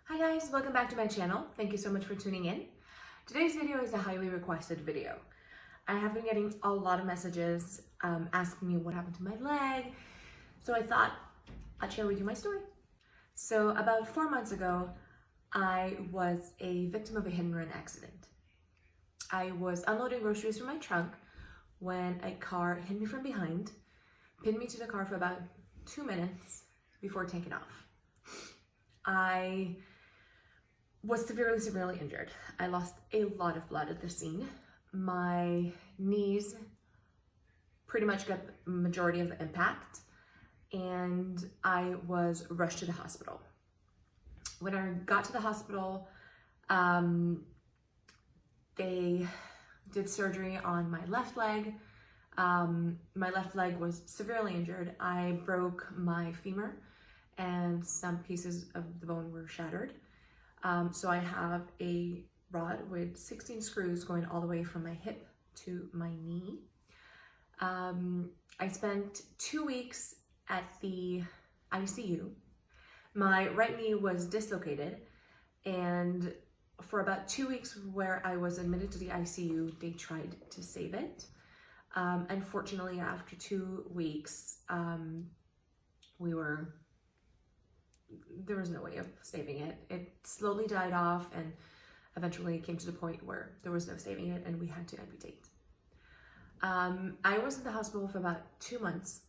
Hi guys, welcome back to my channel. Thank you so much for tuning in. Today's video is a highly requested video. I have been getting a lot of messages asking me what happened to my leg, so I thought I'd share with you my story. So about 4 months ago, I was a victim of a hit and run accident. I was unloading groceries from my trunk when a car hit me from behind, pinned me to the car for about 2 minutes before taking off. I was severely injured. I lost a lot of blood at the scene. My knees pretty much got the majority of the impact, and I was rushed to the hospital. When I got to the hospital, they did surgery on my left leg. My left leg was severely injured. I broke my femur and some pieces of the bone were shattered. So I have a rod with 16 screws going all the way from my hip to my knee. I spent 2 weeks at the ICU. My right knee was dislocated, and for about 2 weeks where I was admitted to the ICU, they tried to save it. Unfortunately, after 2 weeks, there was no way of saving it. It slowly died off, and eventually came to the point where there was no saving it and we had to amputate. I was in the hospital for about 2 months.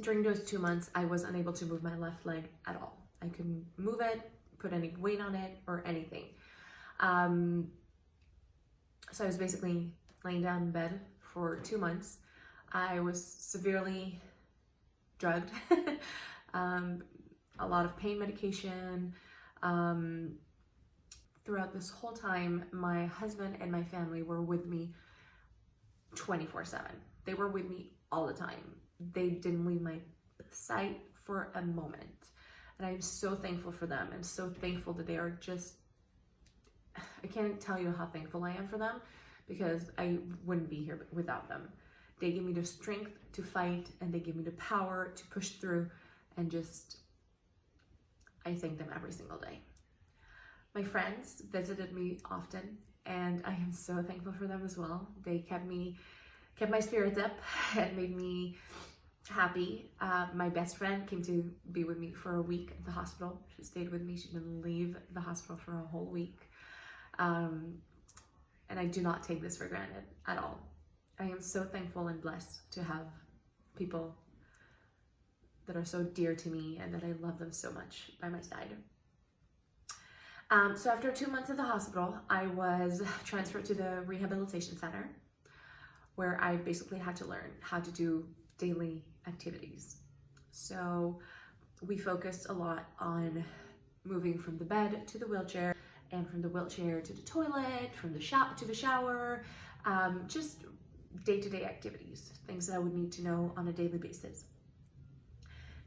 During those 2 months, I was unable to move my left leg at all. I couldn't move it, put any weight on it, or anything. So I was basically laying down in bed for 2 months. I was severely drugged. A lot of pain medication. Throughout this whole time, my husband and my family were with me 24/7. They were with me all the time. They didn't leave my sight for a moment. And I'm so thankful for them, and so thankful that they are just, I can't tell you how thankful I am for them, because I wouldn't be here without them. They give me the strength to fight, and they give me the power to push through, and just, I thank them every single day. My friends visited me often, and I am so thankful for them as well. They kept my spirits up and made me happy. My best friend came to be with me for a week at the hospital. She stayed with me. She didn't leave the hospital for a whole week. And I do not take this for granted at all. I am so thankful and blessed to have people that are so dear to me and that I love them so much by my side. So after 2 months at the hospital, I was transferred to the rehabilitation center, where I basically had to learn how to do daily activities. So we focused a lot on moving from the bed to the wheelchair, and from the wheelchair to the toilet, from the to the shower, just day-to-day activities, things that I would need to know on a daily basis.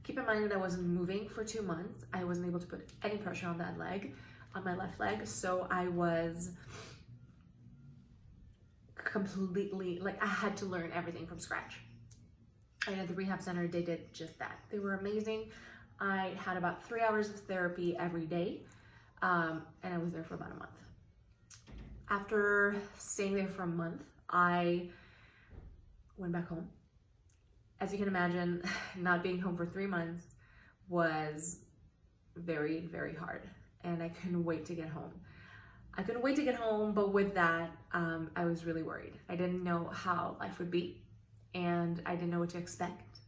Keep in mind that I wasn't moving for 2 months. I wasn't able to put any pressure on that leg, on my left leg, so I was completely, like, I had to learn everything from scratch. And at the rehab center, they did just that. They were amazing. I had about 3 hours of therapy every day, and I was there for about a month. After staying there for a month, I went back home. As you can imagine, not being home for 3 months was very hard, and I couldn't wait to get home. I couldn't wait to get home, but with that, I was really worried. I didn't know how life would be, and I didn't know what to expect.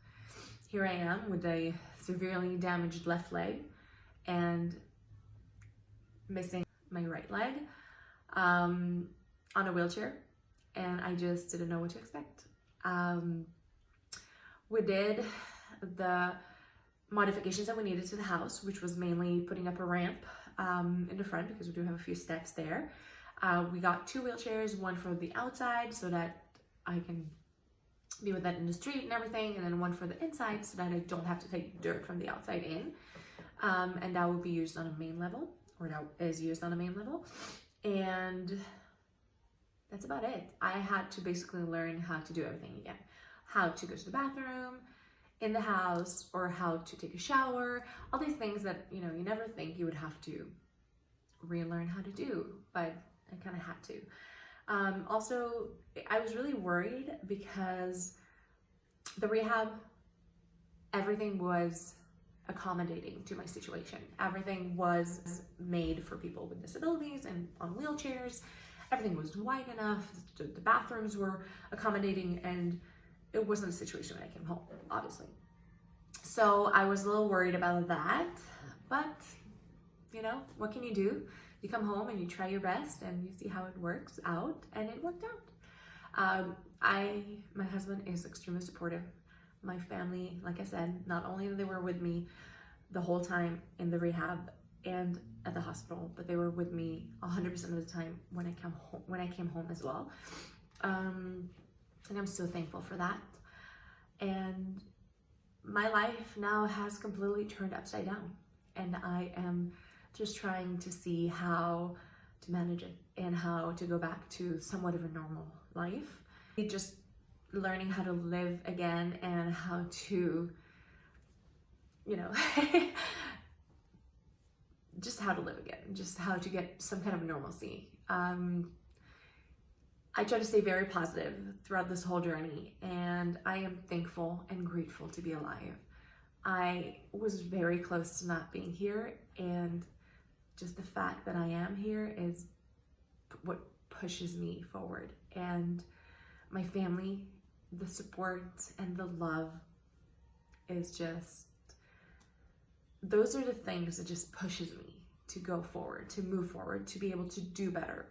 Here I am with a severely damaged left leg and missing my right leg, on a wheelchair, and I just didn't know what to expect. We did the modifications that we needed to the house, which was mainly putting up a ramp in the front, because we do have a few steps there. We got 2 wheelchairs, one for the outside so that I can be with that in the street and everything, and then one for the inside so that I don't have to take dirt from the outside in. And that will be used on a main level, or that is used on a main level. And that's about it. I had to basically learn how to do everything again. How to go to the bathroom, in the house or how to take a shower, all these things that, you never think you would have to relearn how to do, but I kind of had to. Also, I was really worried because the rehab, everything was accommodating to my situation. Everything was made for people with disabilities and on wheelchairs. Everything was wide enough. The bathrooms were accommodating, and it wasn't a situation when I came home, obviously. So I was a little worried about that, but what can you do? You come home and you try your best and you see how it works out, and it worked out. My husband is extremely supportive. My family, like I said, not only they were with me the whole time in the rehab and at the hospital, but they were with me 100% of the time when I came home as well. And I'm so thankful for that. And my life now has completely turned upside down, and I am just trying to see how to manage it and how to go back to somewhat of a normal life. Just learning how to live again and how to, just how to live again, just how to get some kind of normalcy. I try to stay very positive throughout this whole journey, and I am thankful and grateful to be alive. I was very close to not being here, and just the fact that I am here is what pushes me forward. And my family, the support and the love is just, those are the things that just pushes me to go forward, to move forward, to be able to do better.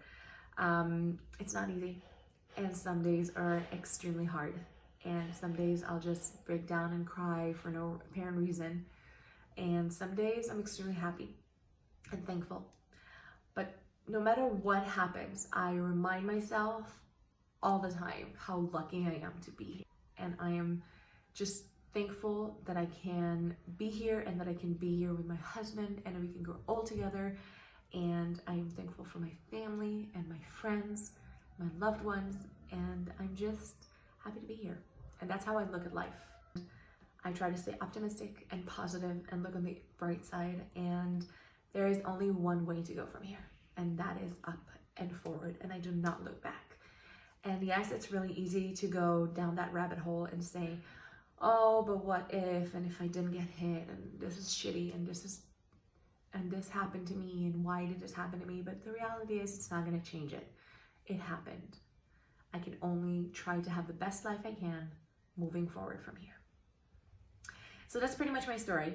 It's not easy, and some days are extremely hard, and some days I'll just break down and cry for no apparent reason, and some days I'm extremely happy and thankful. But no matter what happens, I remind myself all the time how lucky I am to be here, and I am just thankful that I can be here and that I can be here with my husband and we can grow old together. And I am thankful for my family and my friends, my loved ones, and I'm just happy to be here. And that's how I look at life. I try to stay optimistic and positive and look on the bright side, and there is only one way to go from here, and that is up and forward, and I do not look back. And yes, it's really easy to go down that rabbit hole and say, oh, but what if, and if I didn't get hit, and this is shitty, and this happened to me, and why did this happen to me? But the reality is, it's not going to change it. It happened. I can only try to have the best life I can moving forward from here. So that's pretty much my story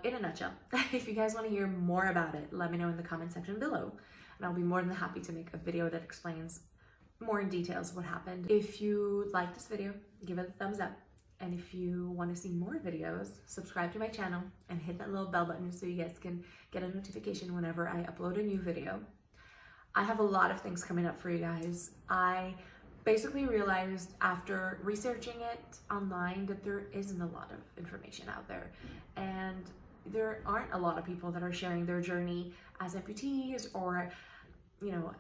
in a nutshell. If you guys want to hear more about it, let me know in the comment section below, and I'll be more than happy to make a video that explains more in details what happened. If you like this video, give it a thumbs up. And if you want to see more videos, subscribe to my channel and hit that little bell button so you guys can get a notification whenever I upload a new video. I have a lot of things coming up for you guys. I basically realized after researching it online that there isn't a lot of information out there. And there aren't a lot of people that are sharing their journey as amputees, or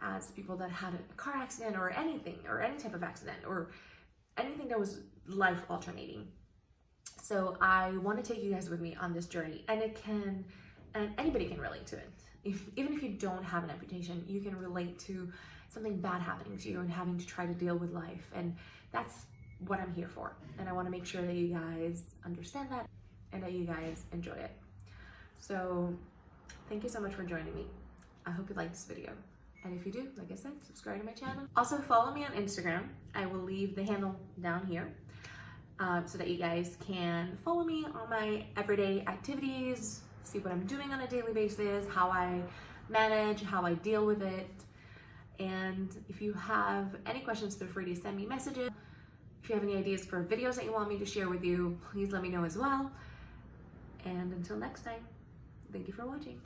as people that had a car accident or anything, or any type of accident, or anything that was life alternating. So I want to take you guys with me on this journey, and anybody can relate to it. Even if you don't have an amputation, you can relate to something bad happening to you and having to try to deal with life, and that's what I'm here for. And I want to make sure that you guys understand that and that you guys enjoy it. So thank you so much for joining me. I hope you liked this video. And if you do, like I said, subscribe to my channel. Also follow me on Instagram. I will leave the handle down here so that you guys can follow me on my everyday activities, see what I'm doing on a daily basis, how I manage, how I deal with it. And if you have any questions, feel free to send me messages. If you have any ideas for videos that you want me to share with you, please let me know as well. And until next time, thank you for watching.